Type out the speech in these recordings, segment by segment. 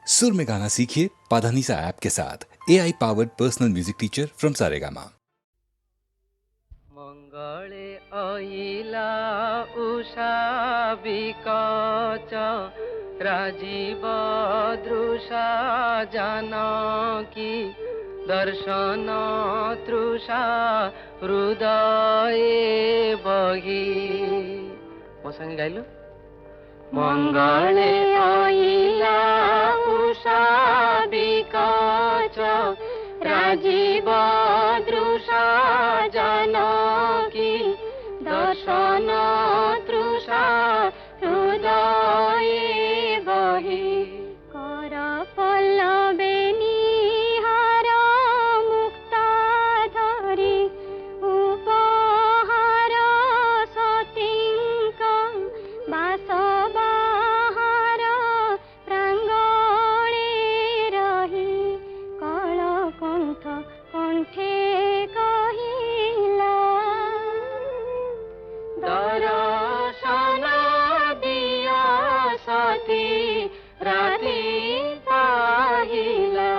सुर में गाना सीखिए पाधानीसा ऐप के साथ। AI powered personal music teacher from Saregama. मंगले अइला उषा विकच राजीव दृषा जानकी दर्शन तृषा हृदय बही। मो संगे गाइलु। मंगले अइला उषा विकच राजीव दृषा जानकी दर्शन तृषा हृदय बही। कर पल्लवे निहार मुक्ता धरी उपहार सतींक बास बाहार प्रांगणे रही कलकंठ कंठे कहिला दर्शन दिया सती राती पाहिला।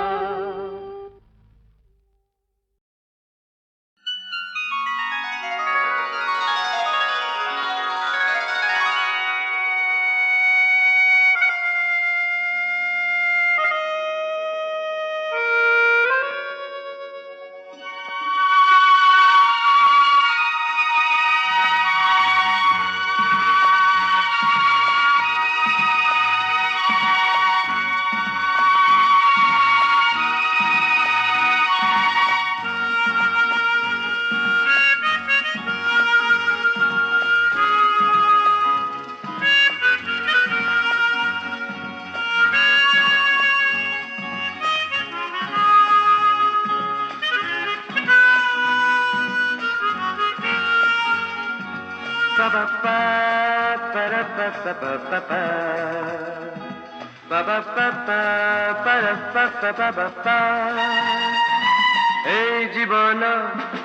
এই জীবন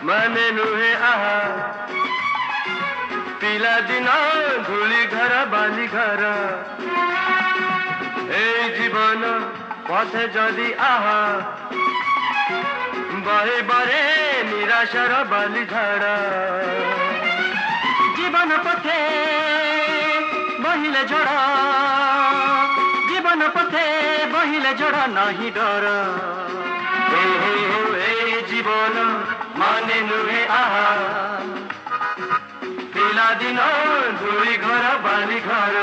মানে নুহে আহা পিলা দিন ধূলি ঘর বালি ঘর। এই জীবন পথে যদি আহা বহে বরে নিরাশার বালি ধারা। জীবন পথে বহিলে ঝড়, জীবন পথে বহিলে ঝড় নাহি ডর। এই জীবন মানে নুহে আহা পিলা দিন ধূলি ঘর বালি ঘর।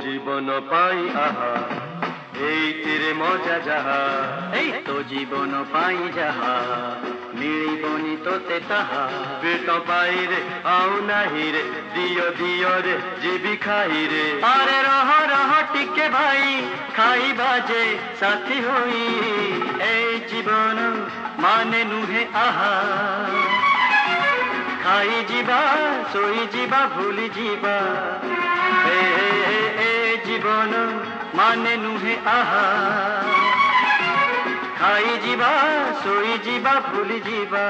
জীবন পাই আহা এইতিরে মজা যাহা। এই তো জীবন পাই যাহা মিলিবনি তোতে তাহা। পেট পাই রে আউ নাহি রে দিও দিও রে জীবি খাই রে। আরে রহ রহ টিকে ভাই খাইবা যে সাথী হই। এই জীবন মানে নুহে আহা খাই ଯିବା ଶୋଇ ଯିବା ଭୁଲି ଯିବା। ଏ ଜୀବନ ମାନେ ନୁହେଁ ଆହା ଖାଇ ଯିବା ଶୋଇ ଯିବା ଭୁଲି ଯିବା।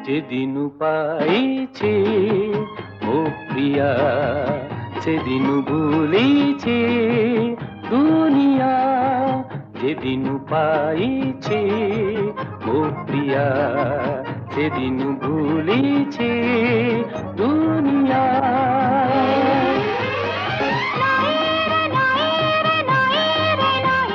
যেদিন পাইছি ও প্রিয়া সেদিন ভুলিছি দুনিয়া। যেদিন পাইছি ও প্রিয়া সেদিন ভুলিছি দুনিয়া। নাই রে নাই রে নাই রে নাই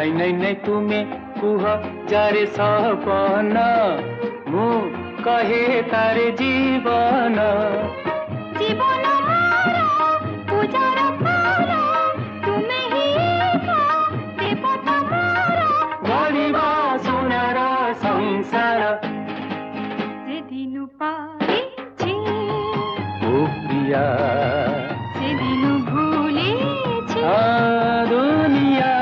ନାଇଁ ନାଇଁ ନାଇଁ ତୁମେ କୁହ ଯାରେ ସପନ ମୁଁ କହେ ତାରେ ଜୀବନ জীবন মোর পূজার ফল তুমি হি দেবতা মোর গড়িবা সোনার সংসার যেদিন পাইছি ও প্রিয়া সেদিন ভুলেছি দুনিয়া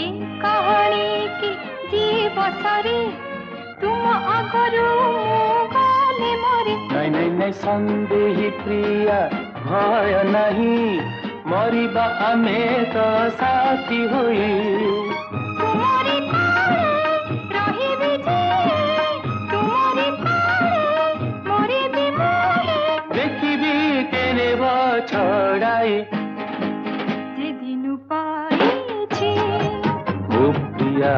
এই কাহাণী কি জীবসরে তুম আগরু গলে মরে ନାଇଁ ନାଇଁ ନାଇଁ ସନ୍ଦେହୀ ପ୍ରିୟା ଭୟ ନାହିଁ ମରିବା ଆମେ ତ ସାଥୀ ହୋଇ ତୁମରି ପାରେ ରହିବି ଯେ ତୁମରି ପାରେ ମରିବି ମୋରେ ଦେଖିବି କେନେ ଛଡ଼ାଇ যেদিন পাইছি ଓ ପ୍ରିୟା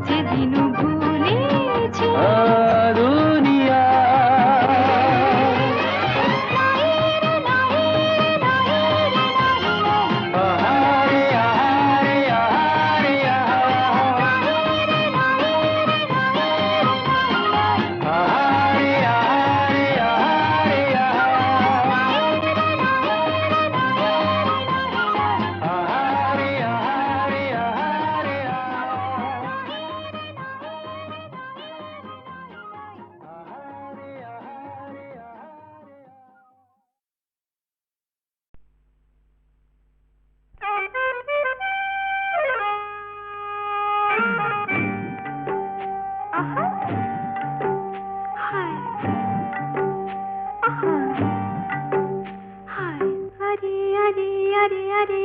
সেদিন ভুলেছি দুনিয়া আহারে আহারে আহারে আহারে আহারে আহারে আহারে আহারে আহারে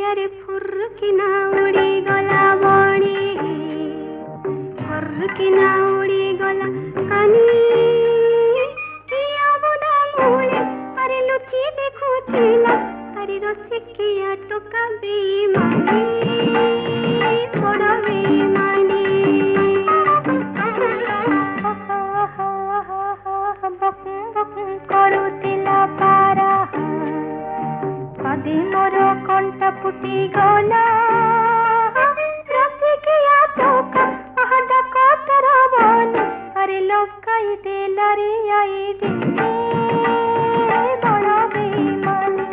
अरे फुर्किना उड़ी गला बणी फुर्किना उड़ी गला कानी किया बुदा मूले अरे लुची देखुथिला अरे रसिकिया टोका बेईमानी बड़ा बेईमानी बकुं बकुं करुतिला पारा कदी मोर कंठ फुटी गला रसिकिया टोका आहदा कतर बन अरे लोकाई देला रे आई दिने बड़ा बेईमानी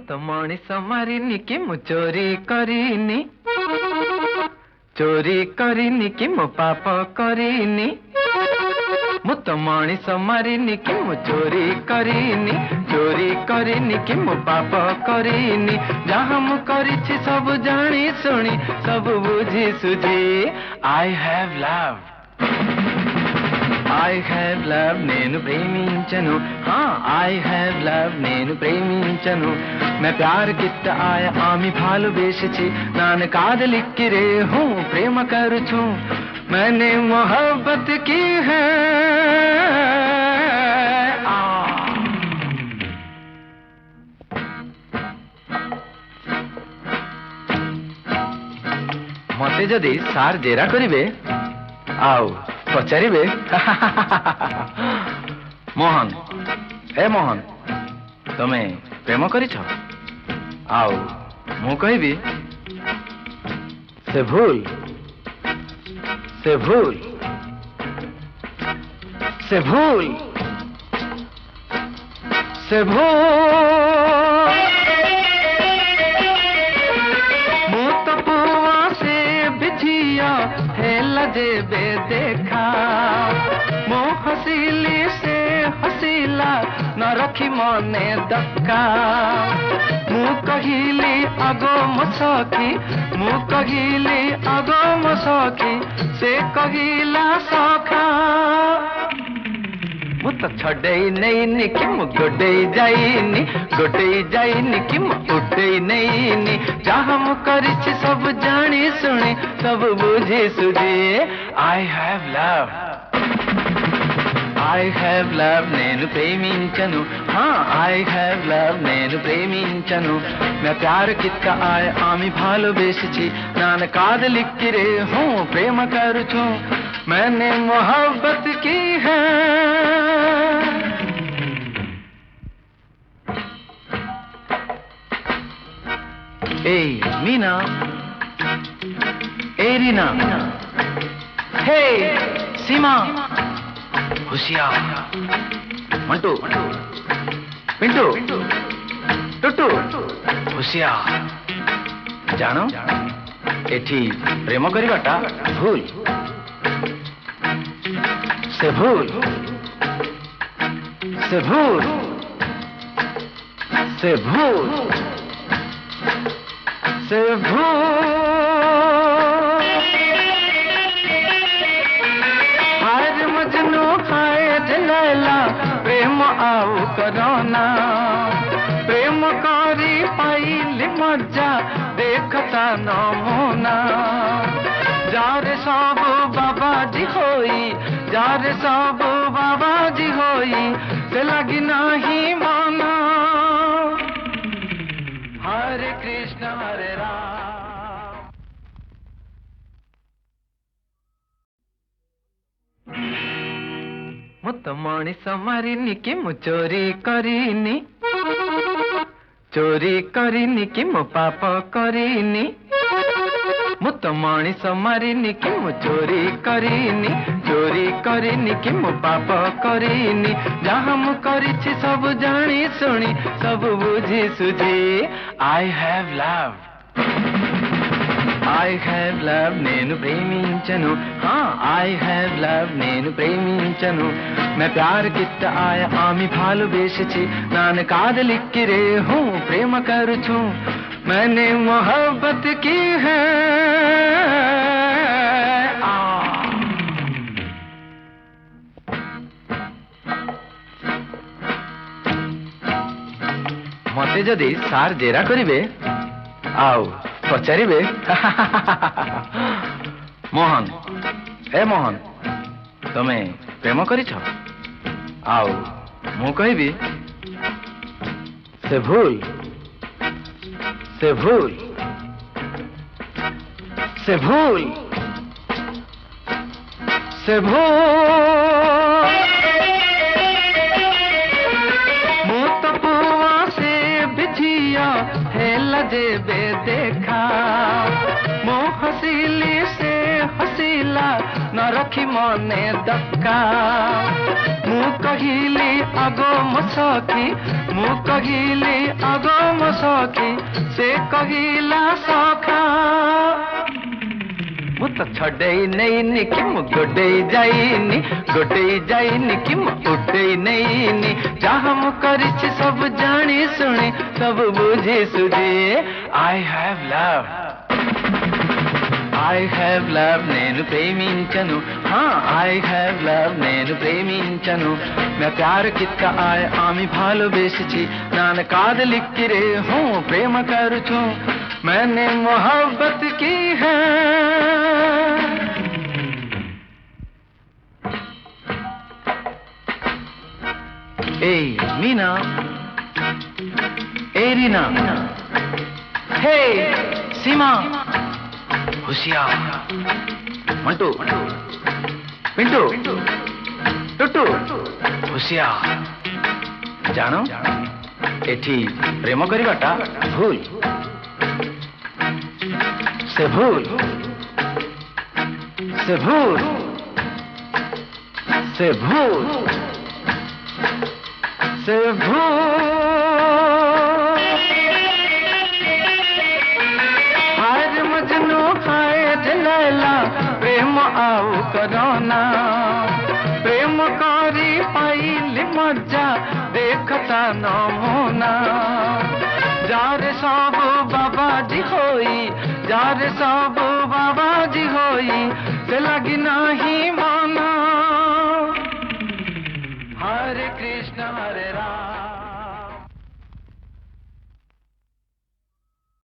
तो मଣିଷ ମାରିନି କି ମୁଁ ଚୋରି କରିନି ଚୋରି କରିନି କି ମୁଁ ପାପ କରିନି ମୁଁ ତ ମଣିଷ ମାରିନି କି ମୁଁ ଚୋରି କରିନି ଚୋରି କରିନି କି ମୁଁ ପାପ କରିନି ଯାହା ମୁଁ କରିଛି ସବୁ ଜାଣି ଶୁଣି ସବୁ ବୁଝି ସୁଝି I have loved నేను ప్రేమించను I have loved నేను ప్రేమించను मैं प्यार कित्ता आया आमी भालोबेसेছি नान कादलिक्की रे हूँ प्रेम करूछु मैंने मोहब्बत की है मते जदि सार जेरा करिवे आओ पचारिबे मोहन ए मोहन तमे प्रेम करिछ आओ मु कहबी से भूल से भूल से भूल से भूल मु तो पुआ से बिछिया हेला जेबे देखा मो हसीली से हसीला न रखी मने दक्का मु कहिली अगो मसखी मु कहिली अगो मसखी से कहिला सखा मु तो छड़ई नहीं कि मु गोडई जाइनी कि मु उठई नहीं जहाँ मु करिछि सब जानी सुनी सब बुझी सुझी I have loved నేను ప్రేమించను I have loved నేను ప్రేమించను मैं प्यार कित्ता आया आमी भालोबेसेছি नान कादलिक्की रे हूँ प्रेम करूछु मैंने मोहब्बत की है ए मीना ए रीना हे सीमा होशियार मंटू पिंटू टुटू होशियार जानो एठी प्रेम करिबाटा भूल से भूल से भूल से भूल से भूल हाय मजनू हाय लैला प्रेम आउ करोना प्रेम करी पाइली मजा देखता नमूना जारे सब बाबाजी होई जारे सब बाबाजी होई से लगी नहीं माना हरे कृष्ण हरे राम मुत मଣିଷ ମାରିନି कि मु चोरी करिनी कि मु पाप करिनी मु तो मଣିଷ ମାରିନି कि मु चोरी करिनी कि मु पाप करिनी जहाँ मु करिछि सब जानी सुनी सब बुझी सुझी I have loved నేను ప్రేమించను I have loved నేను ప్రేమించను मैं प्यार कित्ता आया आमी भालोबेसेছি नान कादलिक्की रे हूँ प्रेम करूछु मैंने मोहब्बत की है मते जदि सार जेरा करिवे आओ पचारिबे मोहन ए मोहन तमे प्रेम करिछ आओ मु कहबी से भूल से भूल से भूल से भूल मु तो पुआ से बिछिया हेला जेबे देखा मो हसीली से हसीला न रखी मने दक्का मु कहिली आगो मो सखी मु कहिली आगो मो सखी से कहिला सखा मु तो छड़ई नहीं कि मु गोडई जाइनी कि मु उठई नहीं जहाँ मु करिछि सब जानी सुनी सब बुझी सुझी I have love నేను ప్రేమించను I have love నేను ప్రేమించను मैं प्यार कितना आए आमी भालोबेसेছি नान कादलिक्की रे हूँ प्रेम करुछु मैंने मोहब्बत की है ए मीना ए रीना हे सीमा होशियार मंटू पिंटू टुटू होशियार जानो एठी प्रेम करिबाटा भूल से भूल से भूल से भूल से भूल हाय मजनू हाय लैला प्रेम आउ करोना प्रेम करी पाइली मजा देखता नमूना जारे सब बाबाजी होई जारे सब बाबाजी होई से लगी नाही